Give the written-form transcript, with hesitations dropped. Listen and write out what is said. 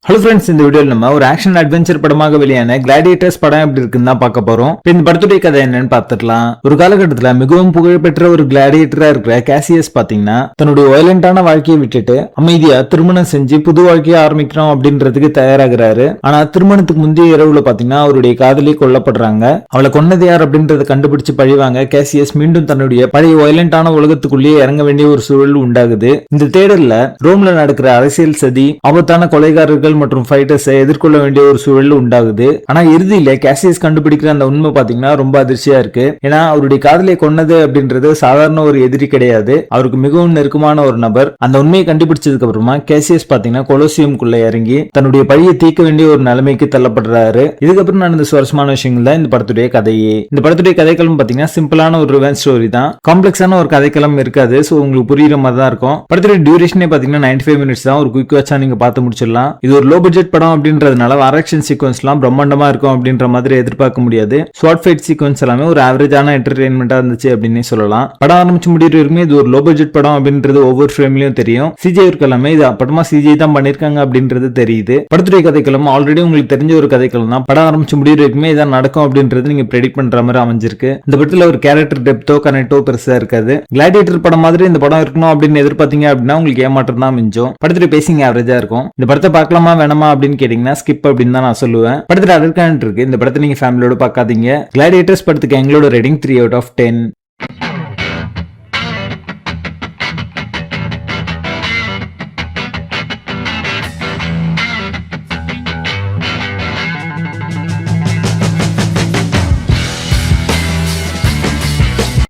Hello friends, இந்த வீடியோவில் நம்ம ஒரு ஆக்ஷன் அட்வென்ச்சர் படமாக வெளியான கிளாடியேட்டர்ஸ் படம் எப்படி இருக்குன்னு தான் பார்க்க போறோம். இந்த படத்துடைய கதை என்னன்னு பார்த்துடலாம். ஒரு காலகட்டத்தில் மிகவும் புகழ்பெற்ற ஒரு கிளாடியேட்டரா இருக்கிற கேசியஸ் பாத்தீங்கன்னா தன்னுடைய வயலண்டான வாழ்க்கையை விட்டுட்டு அமைதியா திருமணம் செஞ்சு புது வாழ்க்கையை ஆரம்பிக்கிறோம் அப்படின்றதுக்கு தயாராகிறாரு. ஆனா திருமணத்துக்கு முந்தைய இரவுல பாத்தீங்கன்னா அவருடைய காதலி கொல்லப்படுறாங்க. அவளை கொன்னது யார் அப்படின்றத கண்டுபிடிச்சு பழிவாங்க கேசியஸ் மீண்டும் தன்னுடைய பழைய வயலண்டான உலகத்துக்குள்ளேயே இறங்க வேண்டிய ஒரு சூழல் உண்டாகுது. இந்த தேடல்ல ரோம்ல நடக்கிற அரசியல் சதி, ஆபத்தான கொலைகாரர்கள் மற்றும் ஃபைட்டர்ஸை எதிர்கொள்ள வேண்டிய ஒரு சூழல் உண்டாகுது. ஆனா இறுதியில கேசியஸ் கண்டுபிடிக்கிற அந்த உண்மை பாத்தீங்கன்னா ரொம்ப அதிர்ச்சியா இருக்கு. ஏன்னா அவருடைய காதலை கொன்னது அப்படின்றது சாதாரண ஒரு எதிரி கிடையாது, அவருக்கு மிகவும் நெருக்கமான ஒரு நபர். அந்த உண்மையை கண்டுபிடிச்சதுக்கு அப்புறமா கேசியஸ் பாத்தீங்கன்னா கொலோசியம்குள்ள இறங்கி தன்னுடைய பழியை தீர்க்க வேண்டிய ஒரு நிலைமைக்கு தள்ளப்படுறாரு. இதுக்கப்புறம் நடந்த சுவாரஸ்யமான விஷயங்கள் தான் இந்த படத்துடைய கதையே. இந்த படத்துடைய கதைக்களம் பாத்தீங்கன்னா சிம்பிளான ஒரு ரிவெஞ்ச் ஸ்டோரி தான், காம்ப்ளெக்ஸான ஒரு கதைக்களம் இருக்காது. சோ உங்களுக்கு புரியுற மாதிரி தான் இருக்கும். படத்துடைய டியூரேஷனே பாத்தீங்கன்னா 95 மினிட்ஸ் தான். ஒரு குயிக் வாட்சா நீங்க பார்த்து முடிச்சிடலாம். இது ஒரு லோ பட்ஜெட் படம் அப்படின்றதுனால ஆக்ஷன் சீக்வன்ஸ்லாம் பிரம்மாண்டமா இருக்கும் அப்படின்ற மாதிரி எதிர்பார்க்க முடியாது. ஷார்ட் ஃபைட் சீக்வன்ஸ் எல்லாமே ஒரு ஆவரேஜான என்டர்டெயின்மெண்டா இருந்துச்சு அப்படின்னு சொல்லலாம். படம் ஆரம்பிச்சு முடிகிற வரைக்கும் இது ஒரு லோ பட்ஜெட் படம் அப்படின்றது ஒவ்வொரு ஃப்ரேம்லயும் தெரியும். சிஜி ஒர்க் எல்லாமே இது படமா சிஜி தான் பண்ணிருக்காங்க அப்படின்றது தெரியுது. படத்துடைய கதைக்களம் ஆல்ரெடி உங்களுக்கு தெரிஞ்ச ஒரு கதைக்களம் தான். படம் ஆரம்பிச்சு முடிகிற வரைக்குமே இதான் நடக்கும் அப்படின்றது நீங்க ப்ரெடிக்ட் பண்ற மாதிரி அமைஞ்சிருக்கு. இந்த படத்துல ஒரு கேரக்டர் டெப்தோ கனெக்டோ பெருசா இருக்காது. கிளாடியேட்டர் படம் மாதிரி இந்த படம் இருக்கணும் அப்படின்னு எதிர்பார்த்தீங்க அப்படின்னா உங்களுக்கு ஏமாற்றம் தான் மிஞ்சும். படத்துடைய பேசிங் ஆவரேஜா இருக்கும். இந்த படத்தை பார்க்கலாமா வேணாமா அப்படின்னு கேட்டீங்கன்னா ஸ்கிப் அப்படின்னு தான் நான் சொல்லுவேன். படத்துல அதற்கான இருக்கு. இந்த படத்தை நீங்க ஃபேமிலியோட பார்க்காதீங்க. கிளாடியேட்டர்ஸ் படத்துக்கு எங்களோட ரேட்டிங் 3 out of 10.